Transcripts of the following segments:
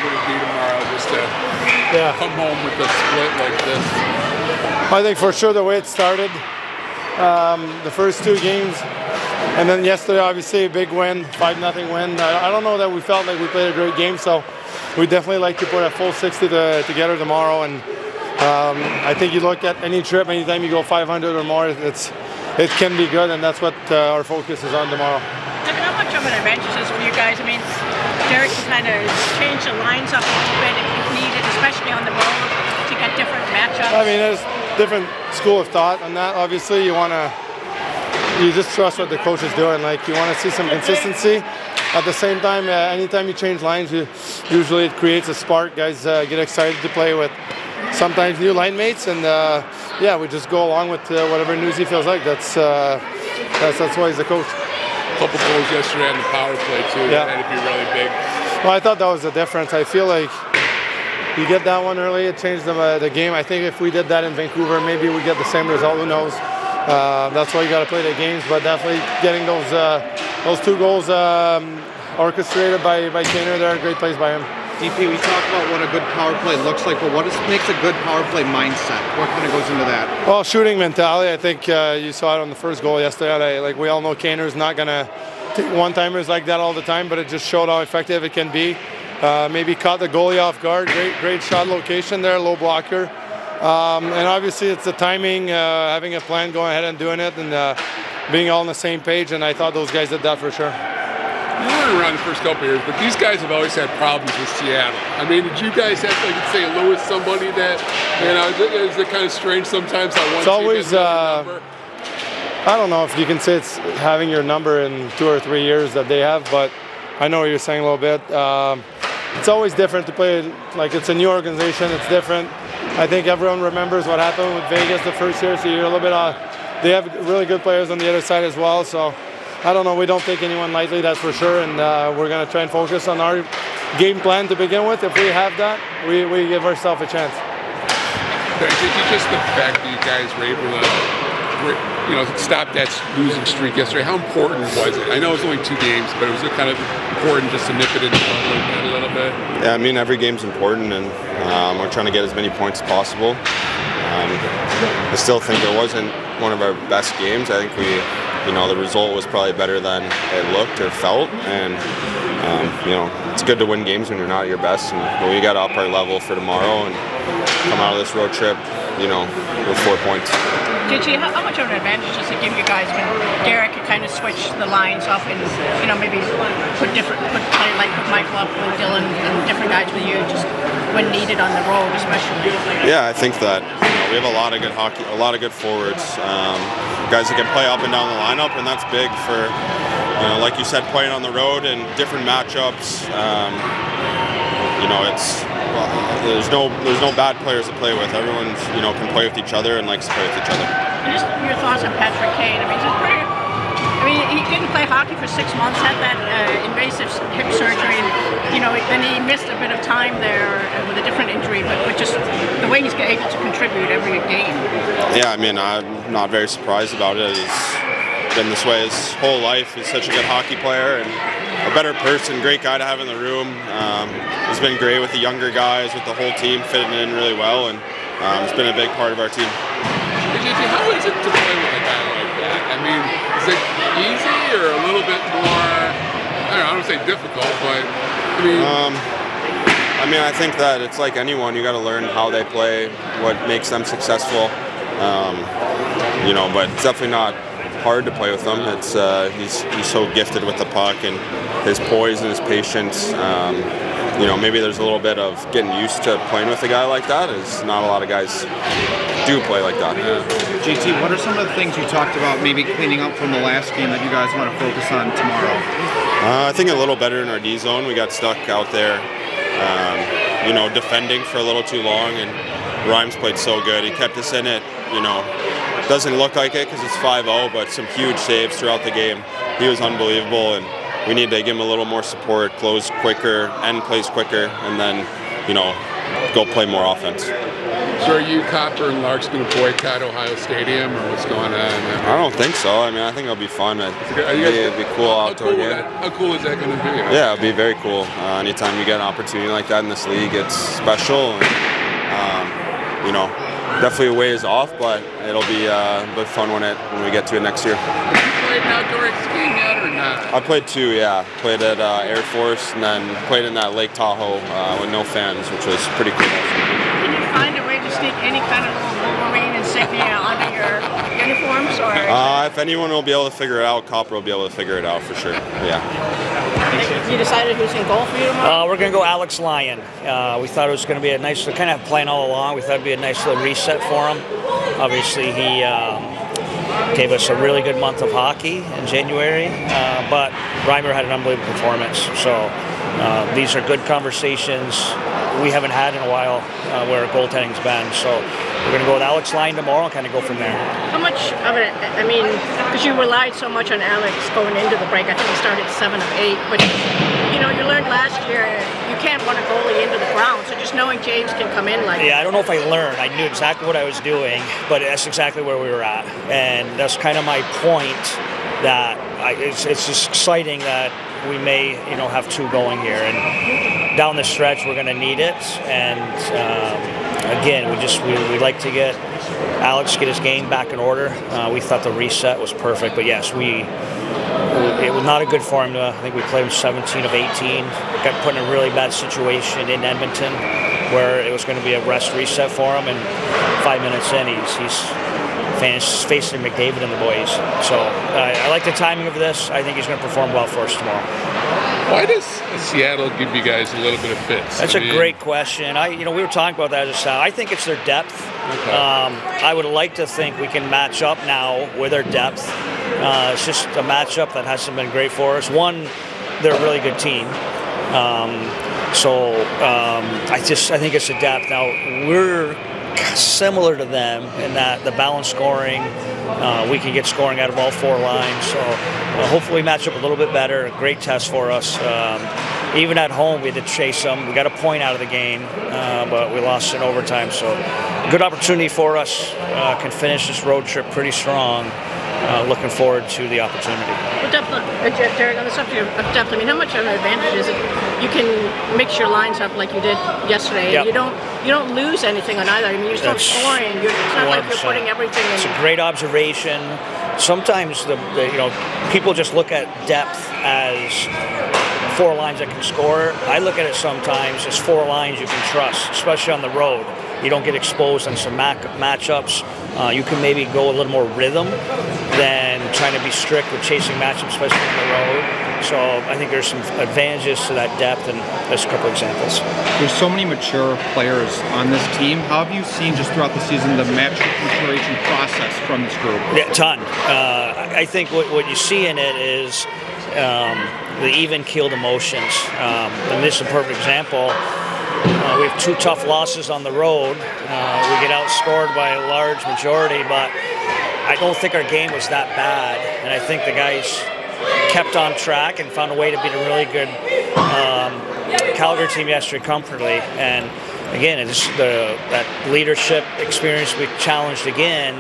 would it be tomorrow just to come home with a split like this? I think for sure the way it started, the first 2 games, and then yesterday obviously a big win, 5-0 win. I don't know that we felt like we played a great game, so we definitely like to put a full 60 together tomorrow. And I think you look at any trip, anytime you go 500 or more, it can be good, and that's what our focus is on tomorrow. How much of an advantage is this for you guys? I mean, Derek can kind of change the lines up a little bit if needed, especially on the road, to get different matchups. I mean, there's different school of thought on that. Obviously, you just trust what the coach is doing. Like, you want to see some consistency. At the same time, anytime you change lines, usually it creates a spark. Guys get excited to play with sometimes new line mates, and yeah, we just go along with whatever Newsy feels like. That's why he's the coach. A couple goals yesterday on the power play too. Yeah. That had to be really big. Well, I thought that was the difference. I feel like you get that one early, it changed the game. I think if we did that in Vancouver, maybe we get the same result. Who knows? That's why you got to play the games. But definitely getting those 2 goals orchestrated by Kaner there, great plays by him. DP, we talked about what a good power play looks like, but what makes a good power play mindset? What kind of goes into that? Well, shooting mentality. I think you saw it on the first goal yesterday. Like, we all know Kaner's not going to take one-timers like that all the time, but it just showed how effective it can be. Maybe caught the goalie off guard. Great shot location there, low blocker. And obviously it's the timing, having a plan, going ahead and doing it, and being all on the same page, and I thought those guys did that for sure. You weren't around the first couple of years, but these guys have always had problems with Seattle. I mean, did you guys have, like in St. Louis, somebody that, is it kind of strange sometimes how one it's always, team has number? I don't know if you can say it's having your number in 2 or 3 years that they have, but I know what you're saying a little bit. It's always different to play, like, it's a new organization, it's different. I think everyone remembers what happened with Vegas the first year, so you're a little bit, they have really good players on the other side as well, so I don't know, we don't take anyone lightly, that's for sure, and we're going to try and focus on our game plan to begin with. If we have that, we give ourselves a chance. Just the fact that you guys were able to stop that losing streak yesterday, how important was it? I know it was only 2 games, but it was kind of important just to nip it in the bud a little bit. Yeah, I mean, every game's important, and we're trying to get as many points as possible. I still think it wasn't one of our best games. I think the result was probably better than it looked or felt, and it's good to win games when you're not at your best, and we got to up our level for tomorrow and come out of this road trip, with 4 points. JT, how much of an advantage does it give you guys when Derek could kind of switch the lines up and maybe put Michael up with Dylan and different guys with you just when needed on the road, especially? Yeah, I think that we have a lot of good hockey, a lot of good forwards, guys that can play up and down the lineup, and that's big for like you said, playing on the road and different matchups. There's no bad players to play with. Everyone can play with each other and likes to play with each other. And just your thoughts on Patrick Kane. He didn't play hockey for 6 months, had that invasive hip surgery, and then he missed a bit of time there with a different injury, but just the way he's able to contribute every game. Yeah, I mean, I'm not very surprised about it. He's been this way his whole life. He's such a good hockey player and a better person, great guy to have in the room. He's been great with the younger guys, with the whole team, fitting in really well, and he's been a big part of our team. How is it to play with a guy like that? I mean, is it easy or a little bit more, I don't say difficult, but I think that it's like anyone, you got to learn how they play, what makes them successful, but it's definitely not hard to play with him. It's he's so gifted with the puck, and his poise and his patience. Maybe there's a little bit of getting used to playing with a guy like that, as not a lot of guys do play like that. JT, what are some of the things you talked about maybe cleaning up from the last game that you guys want to focus on tomorrow? I think a little better in our D zone. We got stuck out there, defending for a little too long, and Rhymes played so good. He kept us in it, Doesn't look like it because it's 5-0, but some huge saves throughout the game. He was unbelievable, and we need to give him a little more support, close quicker, end plays quicker, and then, go play more offense. So are you, Compher, and Larks going to boycott Ohio Stadium, or what's going on? I don't think so. I mean, I think it'll be fun. It'd be cool outdoor game. How cool is that going to be? Yeah, it'll be very cool. Anytime you get an opportunity like that in this league, it's special. And, you know, definitely a ways off, but it'll be a bit fun when we get to it next year. Have you played an outdoor game yet or not? I played 2, yeah. Played at Air Force and then played in that Lake Tahoe with no fans, which was pretty cool. Can you find a way to sneak any kind of little Wolverine insignia onto your uniforms? Or if anyone will be able to figure it out, Compher will be able to figure it out for sure. Yeah. You decided who's in goal for you tomorrow? We're going to go Alex Lyon. We thought it was going to be a nice, kind of plan all along. We thought it'd be a nice little reset for him. Obviously, he gave us a really good month of hockey in January, but Reimer had an unbelievable performance. So these are good conversations we haven't had in a while where goaltending's been. So we're going to go with Alex Lyon tomorrow and kind of go from there. How much of it, I mean, because you relied so much on Alex going into the break. I think he started 7 of 8, but you know, you learned last year you can't run a goalie into the ground, so just knowing James can come in like... Yeah, I don't know if I learned. I knew exactly what I was doing, but that's exactly where we were at. And that's kind of my point, that it's just exciting that we may, you know, have 2 going here. And down the stretch, we're going to need it. And again, we like to get Alex get his game back in order. We thought the reset was perfect, but yes, it was not a good formula. I think we played him 17 of 18. Got put in a really bad situation in Edmonton where it was going to be a rest reset for him, and 5 minutes in, he's facing McDavid and the boys. So I like the timing of this. I think he's going to perform well for us tomorrow. Why does Seattle give you guys a little bit of fits? That's a great question. We were talking about that just now. I think it's their depth. Okay. I would like to think we can match up now with their depth. It's just a matchup that hasn't been great for us. One, they're a really good team. I think it's the depth. Now, we're similar to them in that the balanced scoring, we can get scoring out of all 4 lines. So hopefully we match up a little bit better. A great test for us. Even at home, we had to chase them. We got a point out of the game, but we lost in overtime. So good opportunity for us. Can finish this road trip pretty strong. Looking forward to the opportunity. Well, Derek, on the subject of depth, I mean, how much of an advantage is it? You can mix your lines up like you did yesterday. Yep. You don't lose anything on either. I mean, you're still scoring. It's not like you're putting everything in. It's a great observation. Sometimes people just look at depth as 4 lines that can score. I look at it sometimes as 4 lines you can trust, especially on the road. You don't get exposed on some matchups. You can maybe go a little more rhythm than trying to be strict with chasing matchups, especially on the road. So I think there's some advantages to that depth, and there's a couple examples. There's so many mature players on this team. How have you seen just throughout the season the maturation process from this group? Yeah, a ton. I think what you see in it is the even-keeled emotions. And this is a perfect example. We have 2 tough losses on the road. We get outscored by a large majority, but I don't think our game was that bad. And I think the guys kept on track and found a way to beat a really good Calgary team yesterday comfortably. And again, it's that leadership experience we challenged again,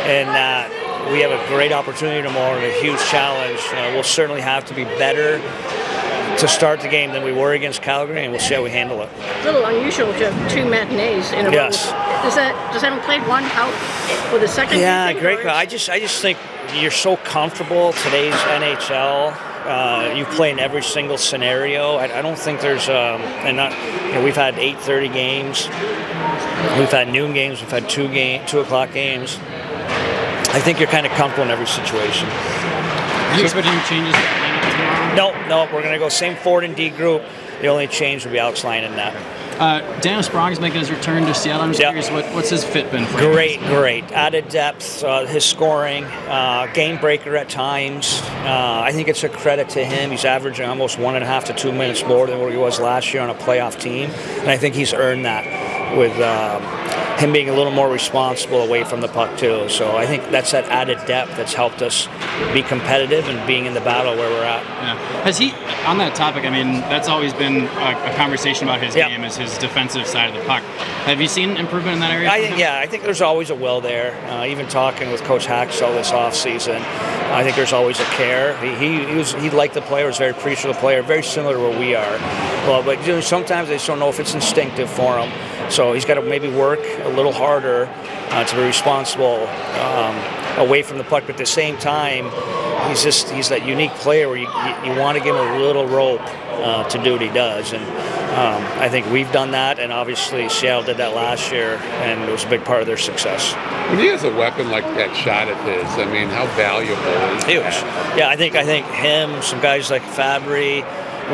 and that we have a great opportunity tomorrow and a huge challenge. We'll certainly have to be better to start the game than we were against Calgary, and we'll see how we handle it. It's a little unusual to have 2 matinees in a row. Yes. Does having played one help for the second? Yeah, great. I just think you're so comfortable today's NHL. You play in every single scenario. I don't think there's we've had 8:30 games, we've had noon games, we've had 2 o'clock games. I think you're kind of comfortable in every situation. Are you expecting any changes? No, we're going to go same forward and D group. The only change will be Alex Lyon in that. Daniel Sprong is making his return to Seattle. I'm just curious, what's his fit been for you? Great. Added depth, his scoring, game breaker at times. I think it's a credit to him. He's averaging almost 1.5 to 2 minutes more than what he was last year on a playoff team. And I think he's earned that with him being a little more responsible away from the puck too. So I think that's that added depth that's helped us be competitive and being in the battle where we're at. Yeah. Has he, on that topic, I mean, that's always been a conversation about his game, is his defensive side of the puck. Have you seen improvement in that area? I think there's always a will there. Even talking with Coach Haxall this offseason, I think there's always a care. He liked the player, was very appreciative of the player, very similar to where we are. Well, but sometimes they just don't know if it's instinctive for him. So he's got to maybe work a little harder to be responsible away from the puck. But at the same time, he's that unique player where you want to give him a little rope to do what he does. And I think we've done that, and obviously Seattle did that last year, and it was a big part of their success. When he has a weapon like that shot of his, I mean, how valuable is Huge. that? Yeah, I think him, some guys like Fabry,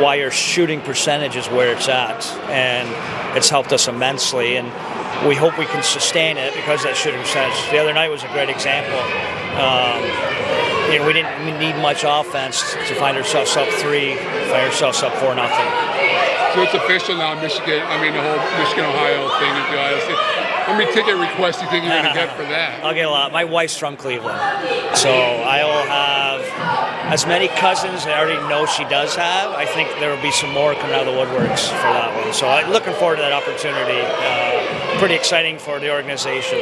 why your shooting percentage is where it's at, and it's helped us immensely, and we hope we can sustain it because that shooting percentage. The other night was a great example. We didn't need much offense to find ourselves up 3, find ourselves up 4-0. So it's official now, Michigan. I mean, the whole Michigan-Ohio thing at the Ohio State. How many ticket requests do you think you're going to get for that? I'll get a lot. My wife's from Cleveland, so I will have as many cousins I already know she does have. I think there will be some more coming out of the woodworks for that one. So I'm looking forward to that opportunity. Pretty exciting for the organization.